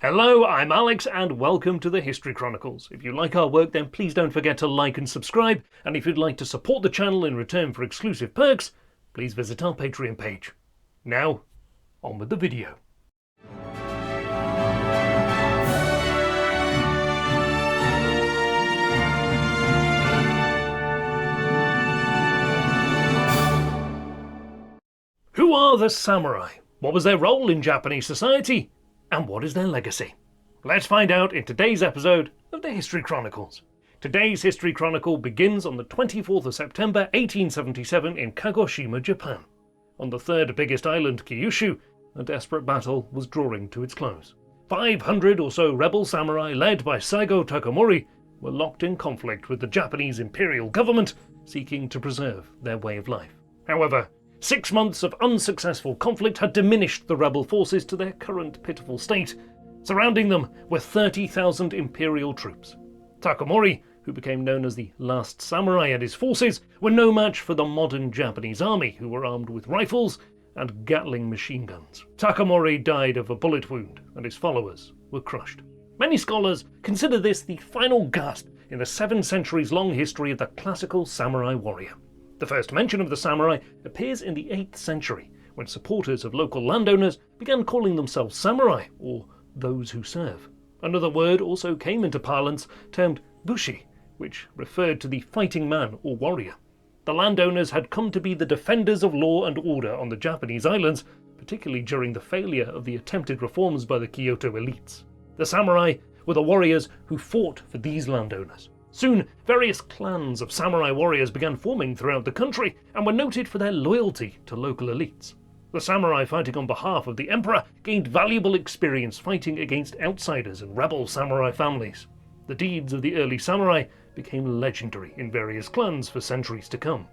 Hello, I'm Alex and welcome to the History Chronicles. If you like our work then please don't forget to like and subscribe, and if you'd like to support the channel in return for exclusive perks, please visit our Patreon page. Now, on with the video. Who are the samurai? What was their role in Japanese society? And what is their legacy? Let's find out in today's episode of the History Chronicles. Today's History Chronicle begins on the 24th of September 1877 in Kagoshima, Japan. On the third biggest island, Kyushu, a desperate battle was drawing to its close. 500 or so rebel samurai led by Saigo Takamori were locked in conflict with the Japanese imperial government, seeking to preserve their way of life. However, 6 months of unsuccessful conflict had diminished the rebel forces to their current pitiful state. Surrounding them were 30,000 imperial troops. Takamori, who became known as the last samurai, and his forces were no match for the modern Japanese army, who were armed with rifles and Gatling machine guns. Takamori died of a bullet wound, and his followers were crushed. Many scholars consider this the final gasp in the 7 centuries long history of the classical samurai warrior. The first mention of the samurai appears in the 8th century, when supporters of local landowners began calling themselves samurai, or those who serve. Another word also came into parlance, termed bushi, which referred to the fighting man or warrior. The landowners had come to be the defenders of law and order on the Japanese islands, particularly during the failure of the attempted reforms by the Kyoto elites. The samurai were the warriors who fought for these landowners. Soon, various clans of samurai warriors began forming throughout the country and were noted for their loyalty to local elites. The samurai fighting on behalf of the emperor gained valuable experience fighting against outsiders and rebel samurai families. The deeds of the early samurai became legendary in various clans for centuries to come.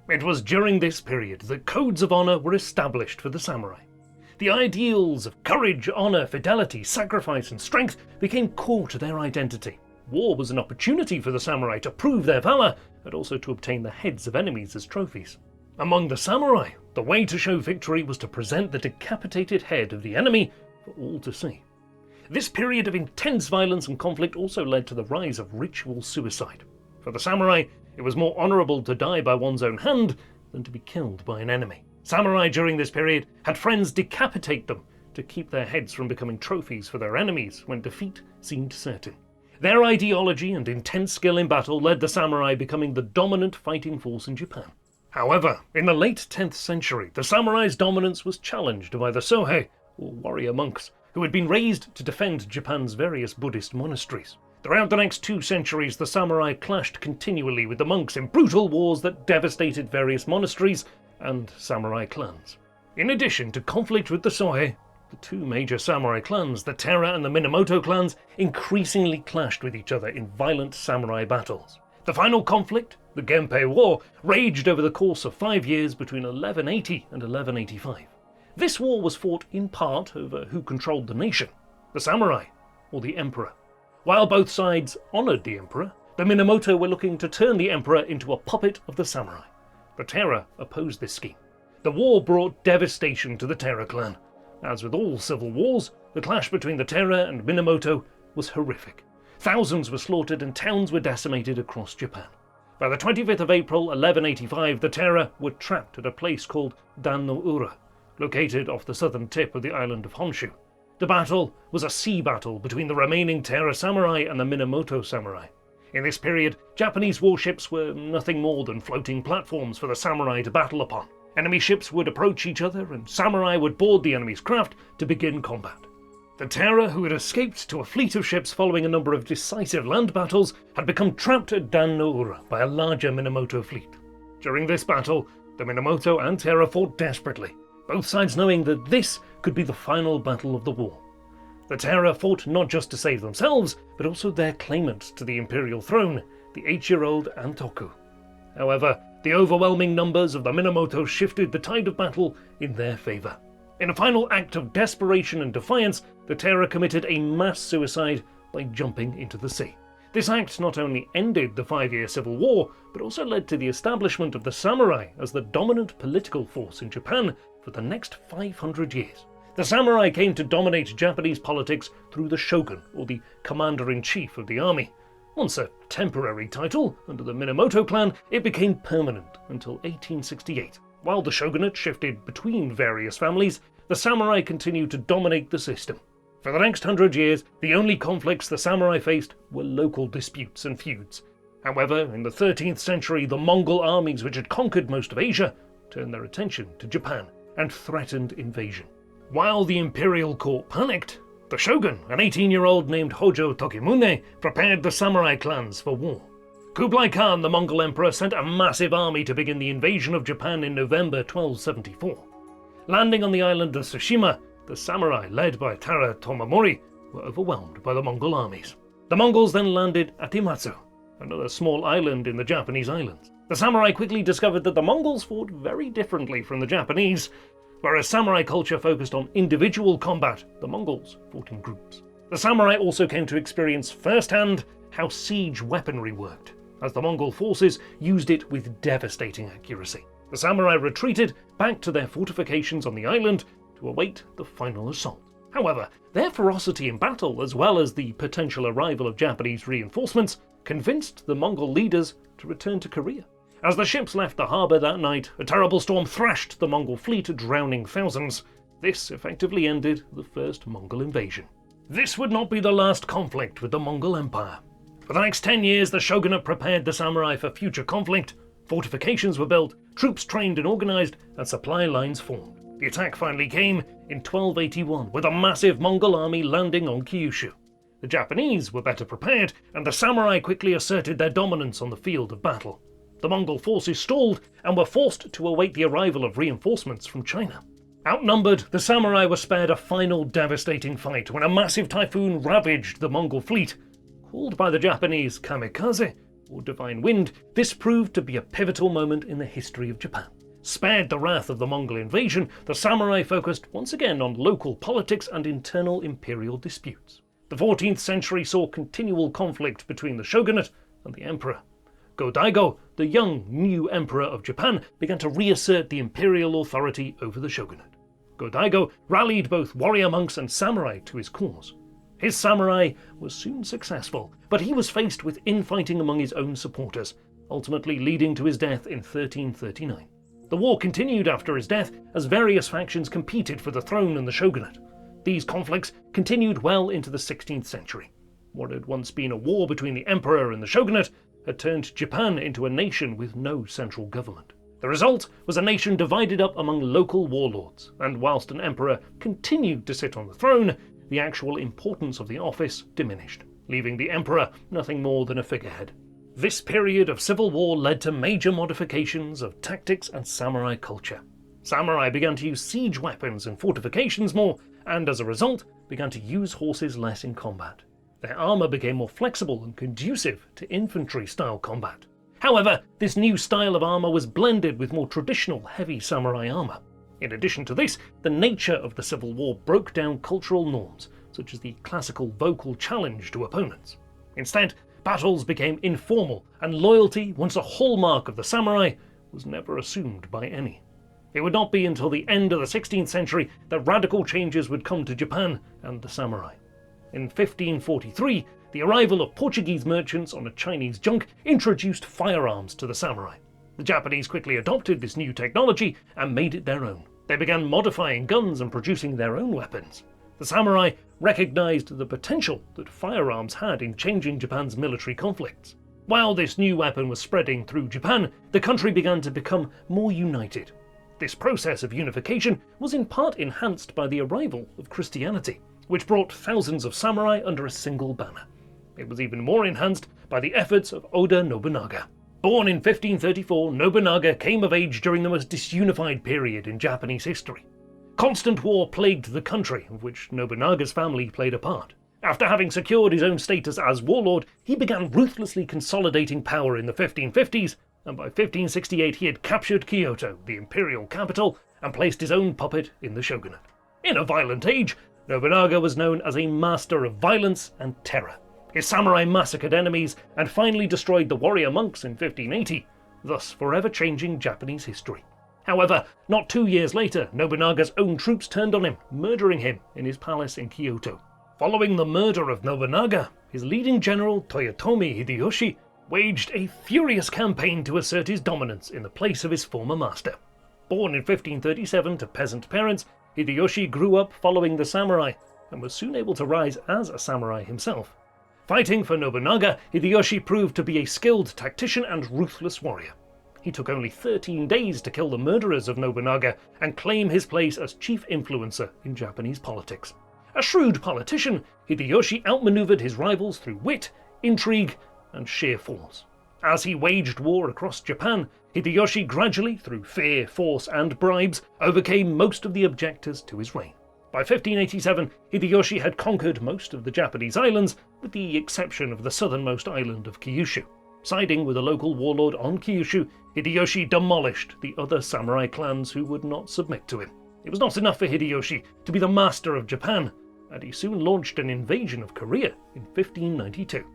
It was during this period that codes of honor were established for the samurai. The ideals of courage, honor, fidelity, sacrifice, and strength became core to their identity. War was an opportunity for the samurai to prove their valor, and also to obtain the heads of enemies as trophies. Among the samurai, the way to show victory was to present the decapitated head of the enemy for all to see. This period of intense violence and conflict also led to the rise of ritual suicide. For the samurai, it was more honorable to die by one's own hand than to be killed by an enemy. Samurai during this period had friends decapitate them to keep their heads from becoming trophies for their enemies when defeat seemed certain. Their ideology and intense skill in battle led the samurai becoming the dominant fighting force in Japan. However, in the late 10th century, the samurai's dominance was challenged by the Sohei, or warrior monks, who had been raised to defend Japan's various Buddhist monasteries. Throughout the next 2 centuries, the samurai clashed continually with the monks in brutal wars that devastated various monasteries and samurai clans. In addition to conflict with the Sohei, the 2 major samurai clans, the Taira and the Minamoto clans, increasingly clashed with each other in violent samurai battles. The final conflict, the Genpei War, raged over the course of 5 years between 1180 and 1185. This war was fought in part over who controlled the nation, the samurai or the emperor. While both sides honored the emperor, the Minamoto were looking to turn the emperor into a puppet of the samurai. The Taira opposed this scheme. The war brought devastation to the Taira clan. As with all civil wars, the clash between the Taira and Minamoto was horrific. Thousands were slaughtered and towns were decimated across Japan. By the 25th of April 1185, the Taira were trapped at a place called Dan no Ura, located off the southern tip of the island of Honshu. The battle was a sea battle between the remaining Taira samurai and the Minamoto samurai. In this period, Japanese warships were nothing more than floating platforms for the samurai to battle upon. Enemy ships would approach each other and samurai would board the enemy's craft to begin combat. The Taira, who had escaped to a fleet of ships following a number of decisive land battles, had become trapped at Dan no Ura by a larger Minamoto fleet. During this battle, the Minamoto and Taira fought desperately, both sides knowing that this could be the final battle of the war. The Taira fought not just to save themselves, but also their claimant to the imperial throne, the 8-year-old Antoku. However, the overwhelming numbers of the Minamoto shifted the tide of battle in their favour. In a final act of desperation and defiance, the Taira committed a mass suicide by jumping into the sea. This act not only ended the 5-year civil war, but also led to the establishment of the samurai as the dominant political force in Japan for the next 500 years. The samurai came to dominate Japanese politics through the shogun, or the commander-in-chief of the army. Once a temporary title under the Minamoto clan, it became permanent until 1868. While the shogunate shifted between various families, the samurai continued to dominate the system. For the next 100 years, the only conflicts the samurai faced were local disputes and feuds. However, in the 13th century, the Mongol armies which had conquered most of Asia turned their attention to Japan and threatened invasion. While the imperial court panicked, the shogun, an 18-year-old named Hojo Tokimune, prepared the samurai clans for war. Kublai Khan, the Mongol emperor, sent a massive army to begin the invasion of Japan in November 1274. Landing on the island of Tsushima, the samurai, led by Tara Tomamori, were overwhelmed by the Mongol armies. The Mongols then landed at Imatsu, another small island in the Japanese islands. The samurai quickly discovered that the Mongols fought very differently from the Japanese. Whereas samurai culture focused on individual combat, the Mongols fought in groups. The samurai also came to experience firsthand how siege weaponry worked, as the Mongol forces used it with devastating accuracy. The samurai retreated back to their fortifications on the island to await the final assault. However, their ferocity in battle, as well as the potential arrival of Japanese reinforcements, convinced the Mongol leaders to return to Korea. As the ships left the harbour that night, a terrible storm thrashed the Mongol fleet, drowning thousands. This effectively ended the first Mongol invasion. This would not be the last conflict with the Mongol Empire. For the next 10 years, the shogunate prepared the samurai for future conflict. Fortifications were built, troops trained and organised, and supply lines formed. The attack finally came in 1281, with a massive Mongol army landing on Kyushu. The Japanese were better prepared, and the samurai quickly asserted their dominance on the field of battle. The Mongol forces stalled and were forced to await the arrival of reinforcements from China. Outnumbered, the samurai were spared a final devastating fight when a massive typhoon ravaged the Mongol fleet. Called by the Japanese kamikaze, or divine wind, this proved to be a pivotal moment in the history of Japan. Spared the wrath of the Mongol invasion, the samurai focused once again on local politics and internal imperial disputes. The 14th century saw continual conflict between the shogunate and the emperor. Go-Daigo, the young new emperor of Japan, began to reassert the imperial authority over the shogunate. Go-Daigo rallied both warrior monks and samurai to his cause. His samurai was soon successful, but he was faced with infighting among his own supporters, ultimately leading to his death in 1339. The war continued after his death as various factions competed for the throne and the shogunate. These conflicts continued well into the 16th century. What had once been a war between the emperor and the shogunate had turned Japan into a nation with no central government. The result was a nation divided up among local warlords, and whilst an emperor continued to sit on the throne, the actual importance of the office diminished, leaving the emperor nothing more than a figurehead. This period of civil war led to major modifications of tactics and samurai culture. Samurai began to use siege weapons and fortifications more, and as a result, began to use horses less in combat. Their armour became more flexible and conducive to infantry-style combat. However, this new style of armour was blended with more traditional heavy samurai armour. In addition to this, the nature of the Civil War broke down cultural norms, such as the classical vocal challenge to opponents. Instead, battles became informal, and loyalty, once a hallmark of the samurai, was never assumed by any. It would not be until the end of the 16th century that radical changes would come to Japan and the samurai. In 1543, the arrival of Portuguese merchants on a Chinese junk introduced firearms to the samurai. The Japanese quickly adopted this new technology and made it their own. They began modifying guns and producing their own weapons. The samurai recognized the potential that firearms had in changing Japan's military conflicts. While this new weapon was spreading through Japan, the country began to become more united. This process of unification was in part enhanced by the arrival of Christianity, which brought thousands of samurai under a single banner. It was even more enhanced by the efforts of Oda Nobunaga. Born in 1534, Nobunaga came of age during the most disunified period in Japanese history. Constant war plagued the country, of which Nobunaga's family played a part. After having secured his own status as warlord, he began ruthlessly consolidating power in the 1550s, and by 1568 he had captured Kyoto, the imperial capital, and placed his own puppet in the shogunate. In a violent age, Nobunaga was known as a master of violence and terror. His samurai massacred enemies and finally destroyed the warrior monks in 1580, thus forever changing Japanese history. However, not 2 years later, Nobunaga's own troops turned on him, murdering him in his palace in Kyoto. Following the murder of Nobunaga, his leading general Toyotomi Hideyoshi waged a furious campaign to assert his dominance in the place of his former master. Born in 1537 to peasant parents, Hideyoshi grew up following the samurai and was soon able to rise as a samurai himself. Fighting for Nobunaga, Hideyoshi proved to be a skilled tactician and ruthless warrior. He took only 13 days to kill the murderers of Nobunaga and claim his place as chief influencer in Japanese politics. A shrewd politician, Hideyoshi outmaneuvered his rivals through wit, intrigue, and sheer force. As he waged war across Japan, Hideyoshi gradually, through fear, force, and bribes, overcame most of the objectors to his reign. By 1587, Hideyoshi had conquered most of the Japanese islands, with the exception of the southernmost island of Kyushu. Siding with a local warlord on Kyushu, Hideyoshi demolished the other samurai clans who would not submit to him. It was not enough for Hideyoshi to be the master of Japan, and he soon launched an invasion of Korea in 1592.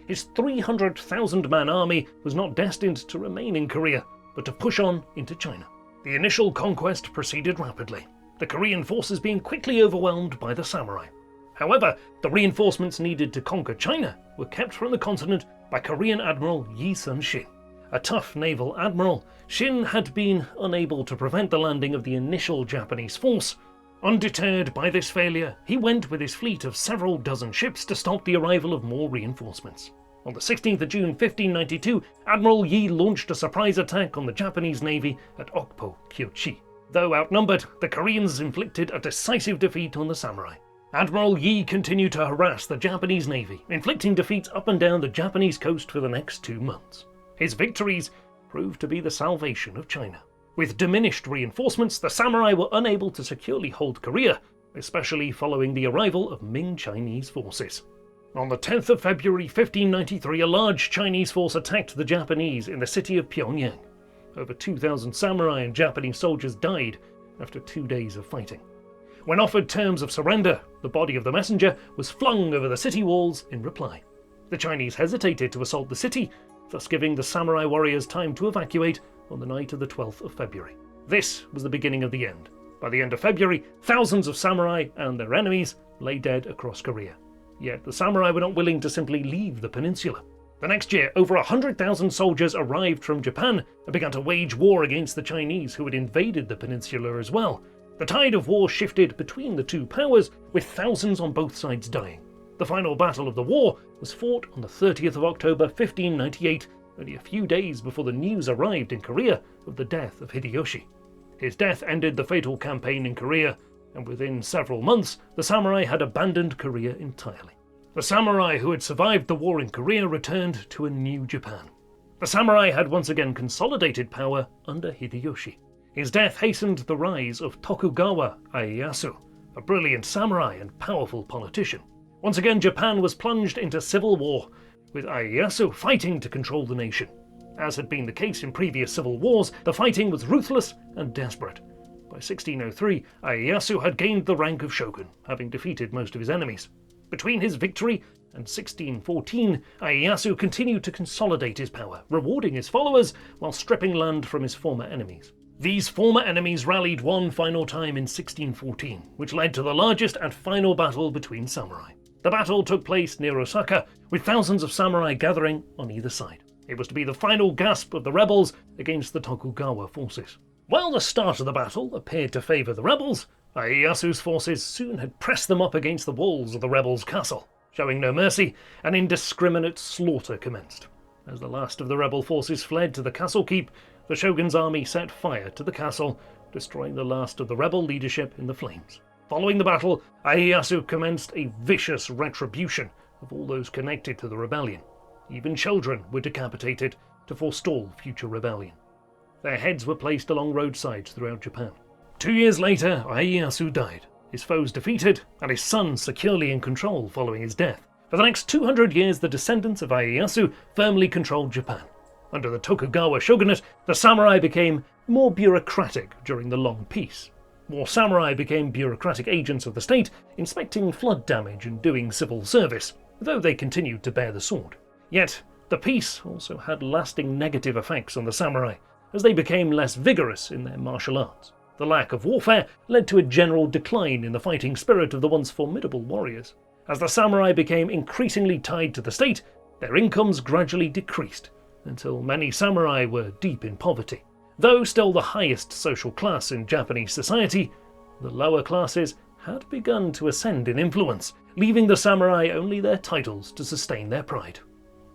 His 300,000-man army was not destined to remain in Korea, but to push on into China. The initial conquest proceeded rapidly, the Korean forces being quickly overwhelmed by the samurai. However, the reinforcements needed to conquer China were kept from the continent by Korean Admiral Yi Sun-shin. A tough naval admiral, Shin had been unable to prevent the landing of the initial Japanese force. Undeterred by this failure, he went with his fleet of several dozen ships to stop the arrival of more reinforcements. On the 16th of June 1592, Admiral Yi launched a surprise attack on the Japanese navy at Okpo, Kyochi. Though outnumbered, the Koreans inflicted a decisive defeat on the samurai. Admiral Yi continued to harass the Japanese navy, inflicting defeats up and down the Japanese coast for the next 2 months. His victories proved to be the salvation of China. With diminished reinforcements, the samurai were unable to securely hold Korea, especially following the arrival of Ming Chinese forces. On the 10th of February 1593, a large Chinese force attacked the Japanese in the city of Pyongyang. Over 2,000 samurai and Japanese soldiers died after 2 days of fighting. When offered terms of surrender, the body of the messenger was flung over the city walls in reply. The Chinese hesitated to assault the city, thus giving the samurai warriors time to evacuate on the night of the 12th of February. This was the beginning of the end. By the end of February, thousands of samurai and their enemies lay dead across Korea. Yet the samurai were not willing to simply leave the peninsula. The next year, over 100,000 soldiers arrived from Japan and began to wage war against the Chinese who had invaded the peninsula as well. The tide of war shifted between the two powers, with thousands on both sides dying. The final battle of the war was fought on the 30th of October 1598, only a few days before the news arrived in Korea of the death of Hideyoshi. His death ended the fatal campaign in Korea, and within several months, the samurai had abandoned Korea entirely. The samurai who had survived the war in Korea returned to a new Japan. The samurai had once again consolidated power under Hideyoshi. His death hastened the rise of Tokugawa Ieyasu, a brilliant samurai and powerful politician. Once again, Japan was plunged into civil war, with Ieyasu fighting to control the nation. As had been the case in previous civil wars, the fighting was ruthless and desperate. By 1603, Ieyasu had gained the rank of shogun, having defeated most of his enemies. Between his victory and 1614, Ieyasu continued to consolidate his power, rewarding his followers while stripping land from his former enemies. These former enemies rallied one final time in 1614, which led to the largest and final battle between samurai. The battle took place near Osaka, with thousands of samurai gathering on either side. It was to be the final gasp of the rebels against the Tokugawa forces. While the start of the battle appeared to favour the rebels, Ieyasu's forces soon had pressed them up against the walls of the rebels' castle. Showing no mercy, an indiscriminate slaughter commenced. As the last of the rebel forces fled to the castle keep, the shogun's army set fire to the castle, destroying the last of the rebel leadership in the flames. Following the battle, Ieyasu commenced a vicious retribution of all those connected to the rebellion. Even children were decapitated to forestall future rebellion. Their heads were placed along roadsides throughout Japan. 2 years later, Ieyasu died, his foes defeated, and his son securely in control following his death. For the next 200 years, the descendants of Ieyasu firmly controlled Japan. Under the Tokugawa shogunate, the samurai became more bureaucratic during the long peace. More samurai became bureaucratic agents of the state, inspecting flood damage and doing civil service, though they continued to bear the sword. Yet, the peace also had lasting negative effects on the samurai, as they became less vigorous in their martial arts. The lack of warfare led to a general decline in the fighting spirit of the once formidable warriors. As the samurai became increasingly tied to the state, their incomes gradually decreased, until many samurai were deep in poverty. Though still the highest social class in Japanese society, the lower classes had begun to ascend in influence, leaving the samurai only their titles to sustain their pride.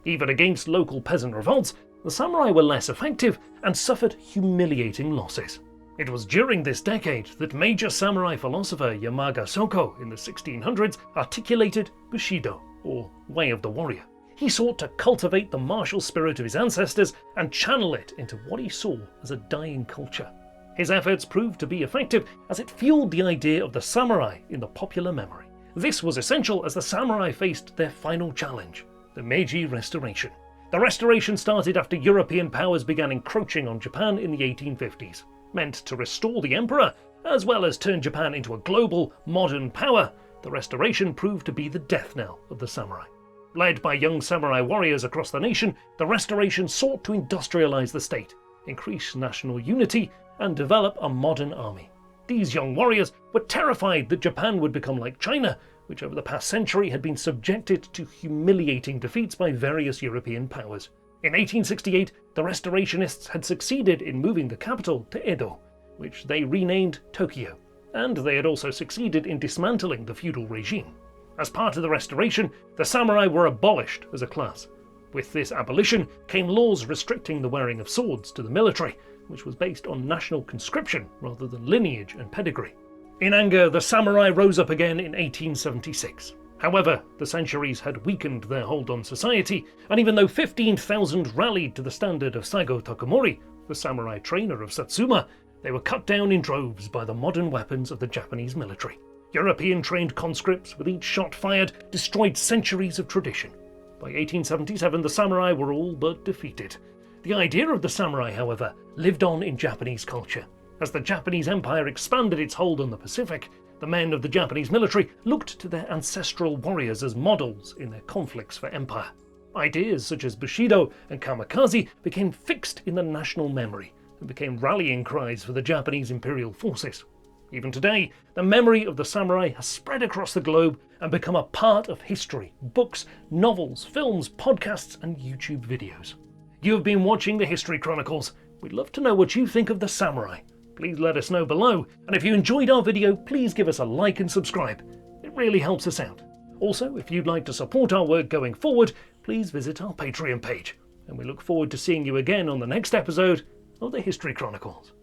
Even against local peasant revolts, the samurai were less effective and suffered humiliating losses. It was during this decade that major samurai philosopher Yamaga Soko in the 1600s articulated Bushido, or Way of the Warrior. He sought to cultivate the martial spirit of his ancestors and channel it into what he saw as a dying culture. His efforts proved to be effective as it fueled the idea of the samurai in the popular memory. This was essential as the samurai faced their final challenge, the Meiji Restoration. The Restoration started after European powers began encroaching on Japan in the 1850s. Meant to restore the emperor, as well as turn Japan into a global, modern power, the Restoration proved to be the death knell of the samurai. Led by young samurai warriors across the nation, the Restoration sought to industrialize the state, increase national unity, and develop a modern army. These young warriors were terrified that Japan would become like China, which over the past century had been subjected to humiliating defeats by various European powers. In 1868, the Restorationists had succeeded in moving the capital to Edo, which they renamed Tokyo, and they had also succeeded in dismantling the feudal regime. As part of the Restoration, the samurai were abolished as a class. With this abolition came laws restricting the wearing of swords to the military, which was based on national conscription rather than lineage and pedigree. In anger, the samurai rose up again in 1876. However, the centuries had weakened their hold on society, and even though 15,000 rallied to the standard of Saigo Takamori, the samurai trainer of Satsuma, they were cut down in droves by the modern weapons of the Japanese military. European-trained conscripts, with each shot fired, destroyed centuries of tradition. By 1877, the samurai were all but defeated. The idea of the samurai, however, lived on in Japanese culture. As the Japanese Empire expanded its hold on the Pacific, the men of the Japanese military looked to their ancestral warriors as models in their conflicts for empire. Ideas such as Bushido and Kamikaze became fixed in the national memory and became rallying cries for the Japanese imperial forces. Even today, the memory of the samurai has spread across the globe and become a part of history, books, novels, films, podcasts, and YouTube videos. You have been watching the History Chronicles. We'd love to know what you think of the samurai. Please let us know below, and if you enjoyed our video, please give us a like and subscribe. It really helps us out. Also, if you'd like to support our work going forward, please visit our Patreon page, and we look forward to seeing you again on the next episode of the History Chronicles.